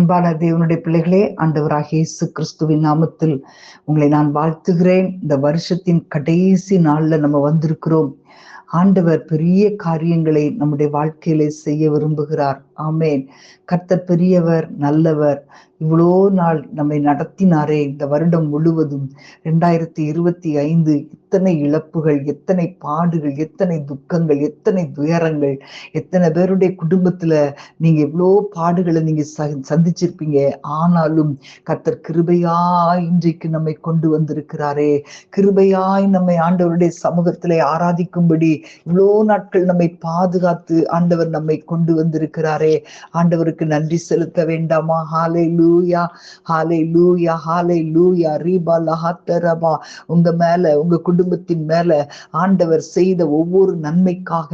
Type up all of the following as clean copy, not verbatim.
அன்பான தேவனுடைய பிள்ளைகளே, ஆண்டவராகிய இயேசு கிறிஸ்துவின் நாமத்தில் உங்களை நான் வாழ்த்துகிறேன். இந்த வருஷத்தின் கடைசி நாள்ல நம்ம வந்திருக்கிறோம். ஆண்டவர் பெரிய காரியங்களை நம்முடைய வாழ்க்கையில செய்ய விரும்புகிறார். ஆமேன். கர்த்தர் பெரியவர், நல்லவர். இவ்வளோ நாள் நம்மை நடத்தினாரே இந்த வருடம் முழுவதும். 2025 எத்தனை இழப்புகள், எத்தனை பாடுகள், எத்தனை துக்கங்கள், எத்தனை துயரங்கள், எத்தனை பேருடைய குடும்பத்துல நீங்க எவ்வளோ பாடுகளை நீங்க சந்திச்சிருப்பீங்க. ஆனாலும் கர்த்தர் கிருபையாய் இன்றைக்கு நம்மை கொண்டு வந்திருக்கிறாரே. கிருபையாய் நம்மை ஆண்டவருடைய சமூகத்திலே ஆராதிக்கும்படி இவ்வளோ நாட்கள் நம்மை பாதுகாத்து ஆண்டவர் நம்மை கொண்டு வந்திருக்கிறாரே. ஆண்டவருக்கு நன்றி செலுத்த வேண்டாமா? ஹalleluya, ஹalleluya, ஹalleluya. ரீபா லஹத்தரபா. உங்க மேல, உங்க குடும்பத்தின் மேல ஆண்டவர் செய்த ஒவ்வொரு நன்மைக்காக,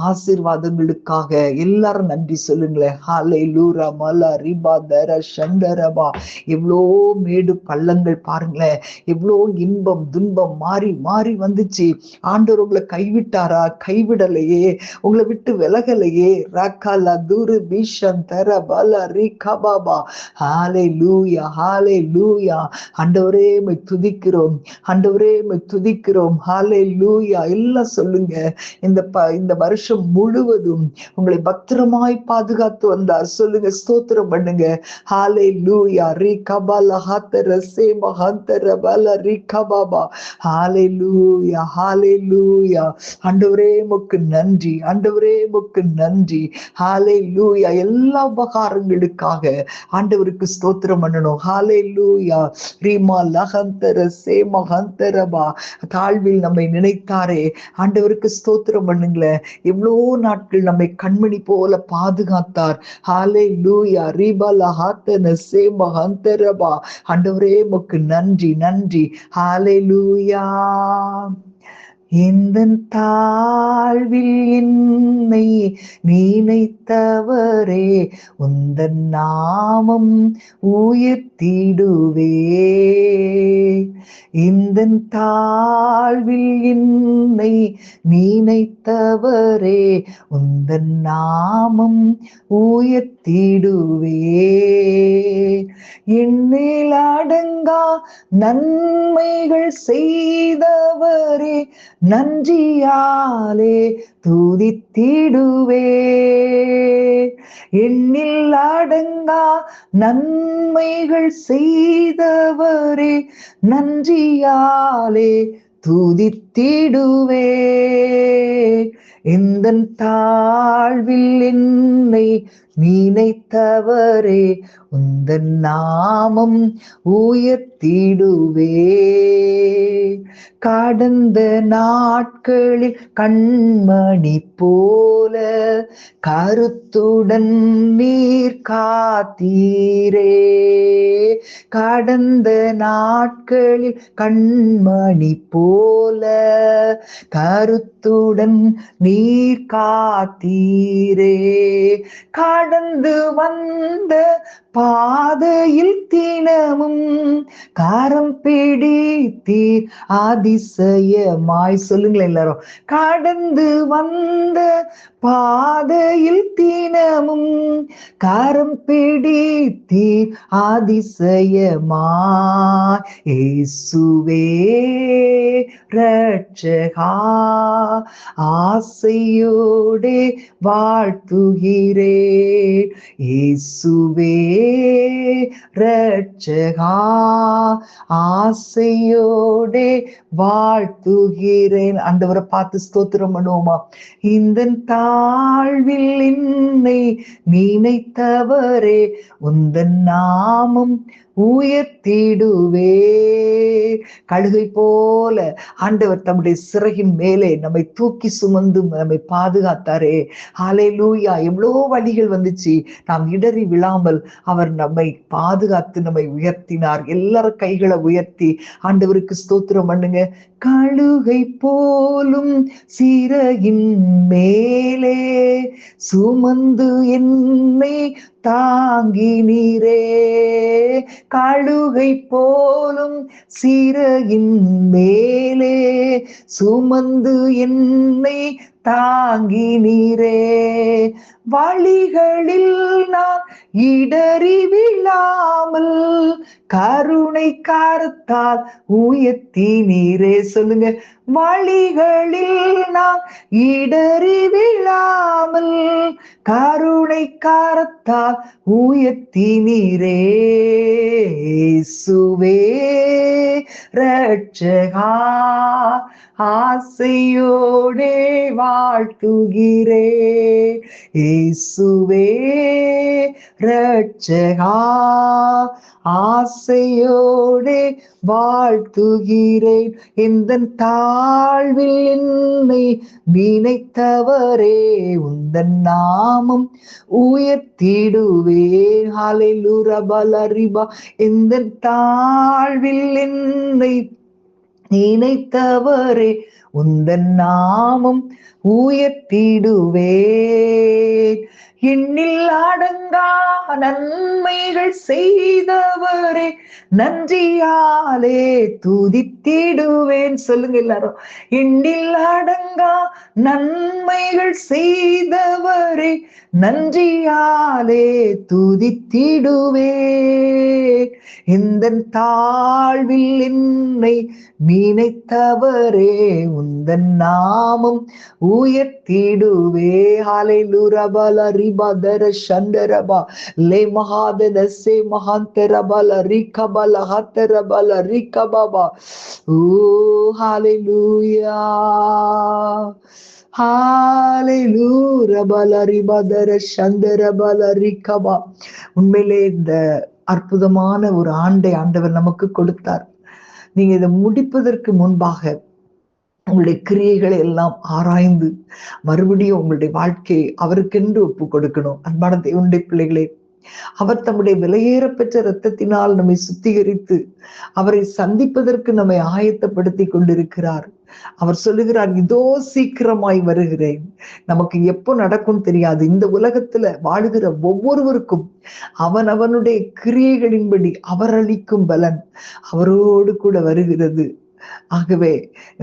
ஆசீர்வாதங்களுக்காக எல்லாரும் நன்றி சொல்லுங்களேன். ஹalleluya மலா ரீபா தர சண்டரபா. எவ்வளோ மேடு பள்ளங்கள் பாருங்களேன், எவ்வளோ இன்பம் துன்பம் மாறி மாறி வந்துச்சு. ஆண்டவர் உங்களை கைவிட்டாரா? கைவிடலையே, உங்களை விட்டு விலகலையே. ரக்கலா துரு பீஷன் தர பல ரிகபாபா. ஹalleluya, ஹalleluya. ஆண்டவரே உம்மை துதிக்கிறோம், ஆண்டவரே உம்மை துதிக்கிறோம். ஹalleluya. எல்லாம் சொல்லுங்க. இந்த வருஷம் முழுவதும் உங்களை பத்திரமாய் பாதுகாத்து வந்தார். சொல்லுங்க, ஸ்தோத்திரம் பண்ணுங்க. ஹalleluya. ரிகபல ஹத்தர சேம ஹந்தர பல ரிகபாபா. ஹalleluya, ஹalleluya. ஆண்டவரே உமக்கு நன்றி, ஆண்டவரே உமக்கு நன்றி. ஹalleluya. எல்லா உபகாரங்களுக்காக ஆண்டவருக்கு ஸ்தோத்திரம் பண்ணணும். ஹalleluya. ரீமா லஹந்தர சேம ஹந்தரபா. தாழ்வில் நம்மை நினைத்தாரே, ஆண்டவருக்கு ஸ்தோத்திரம் பண்ணுங்களேன். எவ்வளோ நாட்கள் நம்மை கண்மணி போல பாதுகாத்தார். ஹalleluya. ரீபா லஹத்தன சேம ஹந்தரபா. ஆண்டவரே உமக்கு நன்றி, நன்றி. ஹalleluya. இந்த தாழ்வில் என்னை நினைத்தவரே, உந்தன் நாமம் உயர்த்திடுவே. இந்த தாழ்வில் என்னை நினைத்தவரே, உந்தன் நாமம் உயர்த்திடுவே. எண்ணில் அடங்கா நன்மைகள் செய்தவரே, நன்றியாலே துதித்திடுவே. எண்ணில் அடங்கா நன்மைகள் செய்தவரே, நன்றியாலே துதித்திடுவே. இந்த தாழ்வில் என்னை நினைத்தவரே, உந்தன் நாமம் உயர்த்திடுவே. கடந்த நாட்களில் கண்மணி போல கருத்துடன் நீர் காத்தீரே. கடந்த நாட்களில் கண்மணி போல கருத்துடன் நீர் காத்தீரே. கடந்து வந்த பாதையில் தினமும் காரம் பிடித்தீர் அதிசயமாய். சொல்லுங்களேன் எல்லாரும். கடந்து வந்த பாதையில் தினமும் காரம் பிடித்தீர் அதிசயமாய். இயேசுவே ரட்சகா, ஆசையோடே வாழ்த்துகிறேன். இயேசுவே ரட்சகா, ஆசையோடே வாழ்த்துகிறேன். ஆண்டவரை பார்த்து ஸ்தோத்திரம் பண்ணுவோமா? இந்த தாழ்வில் என்னை நினைத்தவரே, உந்தன் நாமம் உயர்த்திடுவே. கழுகை போல ஆண்டவர் தம்முடைய சிறகின் மேலே நம்மை தூக்கி சுமந்து நம்மை பாதுகாத்தாரே. ஹalleluya. எவ்வளோ வழிகள் வந்துச்சு, நாம் இடறி விழாமல் அவர் நம்மை பாதுகாத்து நம்மை உயர்த்தினார். எல்லாரும் கைகளை உயர்த்தி ஆண்டவருக்கு ஸ்தோத்திரம் பண்ணுங்க. கழுகை போலும் சிறகின் மேலே சுமந்து என்னை தாங்கினீரே. கழுகை போலும் சிறகின் மேலே சுமந்து என்னை தாங்கி நீரே. வழிகளில் நான் இடறி விழாமல் கருணை கரத்தால் உயர்த்தி நீரே. சொல்லுங்க. வழிகளில் நான் இடறி விழாமல் கருணை கரத்தால் உயர்த்தி நீரே. இயேசுவே ரட்சகா ஆசையோடே வாழ்த்துகிறே. இயேசுவே ரட்சகா ஆசையோடே வாழ்த்துகிறேன். இந்த தாழ்வில் என்னை நினைத்தவரே உந்தன் நாமம் உயர்த்திடுவேன். ஹல்லேலூயா பலரிபா. இந்த தாழ்வில் என்னை நினைத்தவரே உந்தன் நாமம் உயர்த்திடுவேன். எண்ணில் அடங்கா நன்மைகள் செய்தவரே நன்றியாலே துதித்திடுவேன். சொல்லுங்க எல்லாரும். எண்ணில் அடங்கா நன்மைகள் செய்தவரே நன்றியாலே துதித்திடுவேன். இந்த தாழ்வில் என்னை நினைத்தவரே உந்தன் நாமம் உயர்த்திடுவே. ஹல்லேலூயா பலரிபா தர சண்டரபா லே மகாதன சே மகாந்தரபல ரிகபல ஹத்தரபல ரிகபபா. ஓ ஹல்லேலூயா ஹல்லேலூயா பலரிபா தர சண்டரபல ரிகபா. உண்மையிலே இந்த அற்புதமான ஒரு ஆண்டை ஆண்டவர் நமக்கு கொடுத்தார். நீங்க இதை முடிப்பதற்கு முன்பாக உங்களுடைய கிரியைகளை எல்லாம் ஆராய்ந்து மறுபடியும் உங்களுடைய வாழ்க்கையை அவருக்கென்று ஒப்பு கொடுக்கணும். அன்பான தேவனுடைய பிள்ளைகளே, அவர் தம்முடைய விலையேற பெற்ற இரத்தத்தினால் நம்மை சுத்திகரித்து அவரை சந்திப்பதற்கு நம்மை ஆயத்தப்படுத்தி கொண்டிருக்கிறார். அவர் சொல்லுகிறார், இதோ சீக்கிரமாய் வருகிறேன். நமக்கு எப்போ நடக்கும் தெரியாது. இந்த உலகத்துல வாழுகிற ஒவ்வொருவருக்கும் அவனுடைய கிரியைகளின்படி அவர் அளிக்கும் பலன் அவரோடு கூட வருகிறது. ஆகவே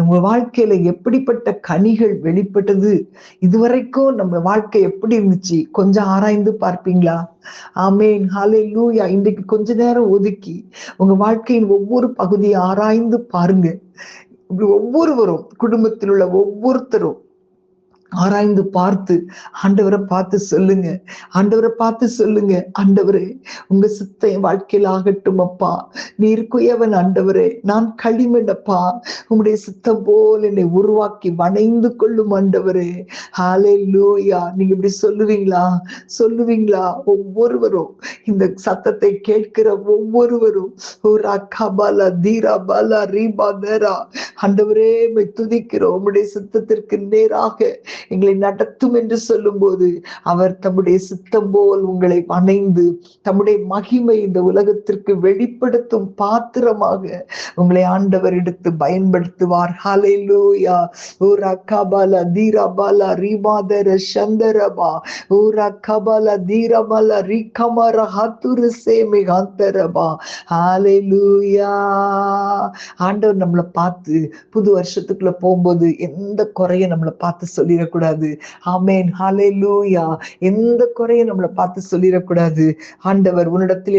உங்க வாழ்க்கையில எப்படிப்பட்ட கனிகள் வெளிப்பட்டது, இதுவரைக்கும் நம்ம வாழ்க்கை எப்படி இருந்துச்சு, கொஞ்சம் ஆராய்ந்து பார்ப்பீங்களா? ஆமேன். ஹல்லேலூயா. இன்றைக்கு கொஞ்ச நேரம் ஒதுக்கி உங்க வாழ்க்கையின் ஒவ்வொரு பகுதியை ஆராய்ந்து பாருங்க. ஒவ்வொருவரும், குடும்பத்தில் உள்ள ஒவ்வொருத்தரும் ஆராய்ந்து பார்த்து ஆண்டவரை பார்த்து சொல்லுங்க. ஆண்டவரை பார்த்து சொல்லுங்க, ஆண்டவரே உங்க சித்த என் வாழ்க்கையில் ஆகட்டும் அப்பா. நீர் குயவன் ஆண்டவரே, நான் களிமண்ணப்பா. உங்களுடைய சித்தம் போல் என்னை உருவாக்கி வணைந்து கொள்ளும் ஆண்டவரே. ஹல்லேலூயா. நீங்க இப்படி சொல்லுவீங்களா? சொல்லுவீங்களா? ஒவ்வொருவரும், இந்த சத்தத்தை கேட்கிற ஒவ்வொருவரும் ஆண்டவரே துதிக்கிறோம். உங்களுடைய சித்தத்திற்கு நேராக எங்களை நடத்தும் என்று சொல்லும் போது அவர் தம்முடைய சித்தம் போல் உங்களை வணைந்து தம்முடைய மகிமை இந்த உலகத்திற்கு வெளிப்படுத்தும் பாத்திரமாக உங்களை ஆண்டவர் எடுத்து பயன்படுத்துவார். ஹல்லேலூயா. ஊரா கபல தீரபல ரிமாதர சந்தரபா ஊரா கபல தீரபல ரிகமர ஹத்துரு சேமி ஹந்தரபா. ஹல்லேலூயா. ஆண்டவர் நம்மளை பார்த்து புது வருஷத்துக்குள்ள போகும்போது எந்த குறைய நம்மளை பார்த்து சொல்லிட கூடாது. ஆமேன். ஹல்லேலூயா. எந்த குறையை நம்மளை பார்த்து சொல்லிடக்கூடாது. ஆண்டவர் உன்னிடத்தில்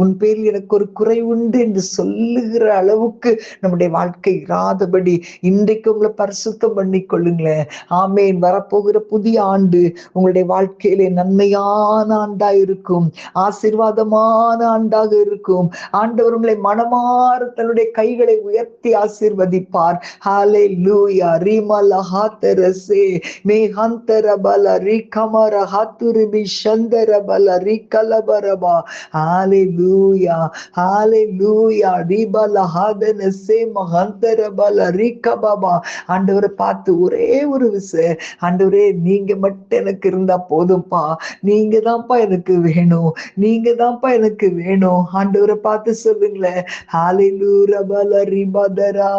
உன் பேரில் எனக்கு ஒரு குறை உண்டு என்று சொல்லுகிற அளவுக்கு நம்முடைய வாழ்க்கை இராதபடி இன்றைக்கு உங்களை பரிசுத்தம் பண்ணி கொள்ளுங்களேன். ஆமேன். வரப்போகிற புதிய ஆண்டு உங்களுடைய வாழ்க்கையிலே நன்மையான ஆண்டா இருக்கும், ஆசீர்வாதமான ஆண்டாக இருக்கும். ஆண்டவர் உங்களை மனமாற தன்னுடைய கைகளை உயர்த்தி ஆசீர்வதிப்பார். ஹல்லேலூயா. ரிமல ஹாத்தரசே மேஹந்தரபல ரிகமர ஹத்துரிபி சந்தரபல ரிகலபரபா. ஹல்லேலூயா. ஹல்லேலூயா. ரிபல ஹதனசே மஹந்தரபல ரிகபபா. ஆண்டவரை பார்த்து ஒரே ஒரு விஷயம், ஆண்டவரே நீங்க மட்டும் எனக்கு இருந்தா போதும்பா. நீங்க தான்ப்பா எனக்கு வேணும், நீங்க தான்ப்பா எனக்கு வேணும். ஆண்டவரை பார்த்து சொல்லுங்களேன். ஹல்லேலூயா பல ரிபதரா.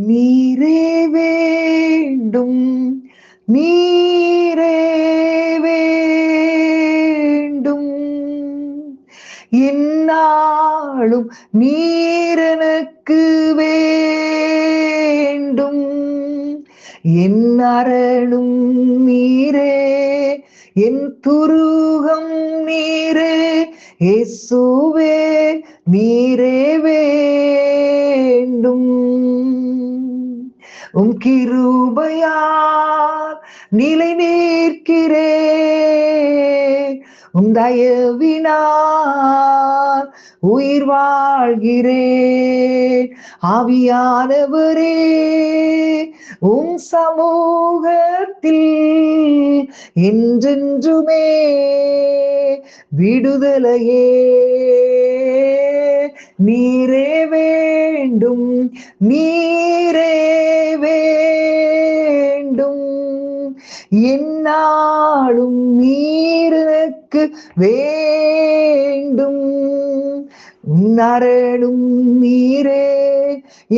நீரே வேண்டும், நீரே வேண்டும், என்னாலும் நீர் எனக்கு வேண்டும், என் அரணும் நீரே, என் துருகம் நீரே, இயேசுவே நீரே வேண்டும். உம் கிருபையால் நிலை நிற்கிறேன், உம் தயவினால் உயிர் வாழ்கிறேன். ஆவியானவரே, உம் சமூகத்தில் என்றென்றுமே விடுதலையே நீரே வேண்டும், நீரே வேண்டும். என்னாலும் நீருக்கு வேண்டும். நரணும் நீரே,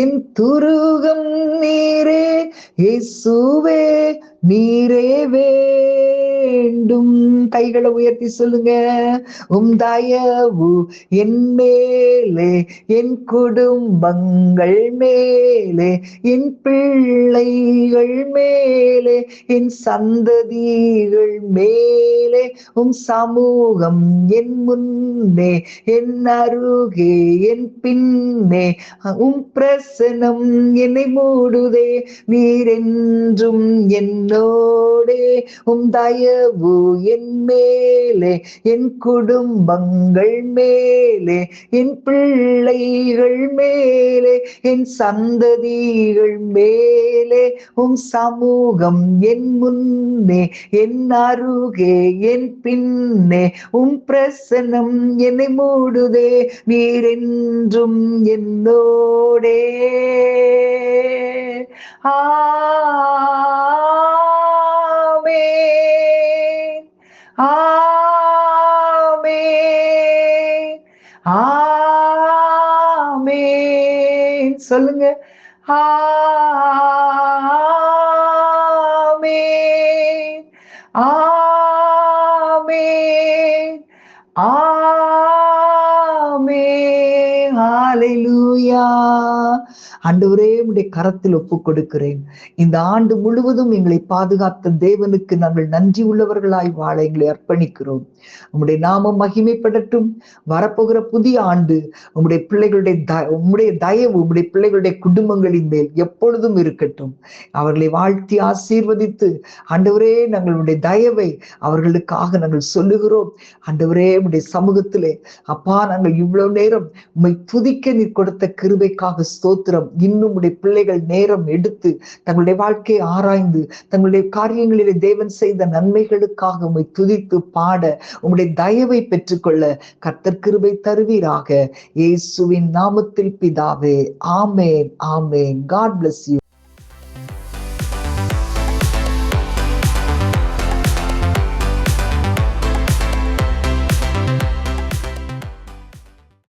என் துருகம் நீரே, இயேசுவே நீரே வேண்டும். கைகளை உயர்த்தி சொல்லுங்க. உம் தயவு என் மேலே, என் குடும்பங்கள் மேலே, என் பிள்ளைகள் மேலே, என் சந்ததிகள் மேலே, உம் சமூகம் என் முன்னே, என் அருகே, என் பின்னே, உம் பிரசனம் என்னை மூடுதே. நீர் என்றும் என்னோடே, உம் தயவு என் மேலே, என் குடும்பங்கள் மேலே, என் பிள்ளைகள் மேலே, என் சந்ததிகள் மேலே, உம் சமூகம் என் முன்னே, என் அருகே, என் பின்னே, உம் பிரசனம் என்னை மூடுதே. நீர் என்றும் என்னோடே. ஆமென், ஆமென், ஆமென். சொல்லுங்க. ஆமென், ஆமென், ஆமென். ஹல்லேலூயா. ஆண்டவரே, உம்முடைய கரத்தில் ஒப்புக் கொடுக்கிறேன். இந்த ஆண்டு முழுவதும் எங்களை பாதுகாத்த தேவனுக்கு நாங்கள் நன்றி உள்ளவர்களாய் வாழ எங்களை அர்ப்பணிக்கிறோம். உம்முடைய நாமம் மகிமைப்படட்டும். வரப்போகிற புதிய ஆண்டு உம்முடைய பிள்ளைகளுடைய உம்முடைய தயவு உம்முடைய பிள்ளைகளுடைய குடும்பங்களின் மேல் எப்பொழுதும் இருக்கட்டும். அவர்களை வாழ்த்தி ஆசீர்வதித்து, ஆண்டவரே, நாங்களுடைய தயவை அவர்களுக்காக நாங்கள் சொல்லுகிறோம். ஆண்டவரே, உம்முடைய சமூகத்திலே அப்பா, நாங்கள் இவ்வளவு நேரம் உம்மை துதிக்க நீர் கொடுத்த கிருபைக்காக ஸ்தோத்திரம். இன்னும் உடைய பிள்ளைகள் நேரம் எடுத்து தங்களுடைய வாழ்க்கையை ஆராய்ந்து தங்களுடைய காரியங்களிலே தேவன் செய்த நன்மைகளுக்காக உம்மை துதித்து பாட உம்முடைய தயவை பெற்றுக்கொள்ள கர்த்தர் கிருபை தருவீராக. இயேசுவின் நாமத்தில் பிதாவே. ஆமென், ஆமென். God bless you.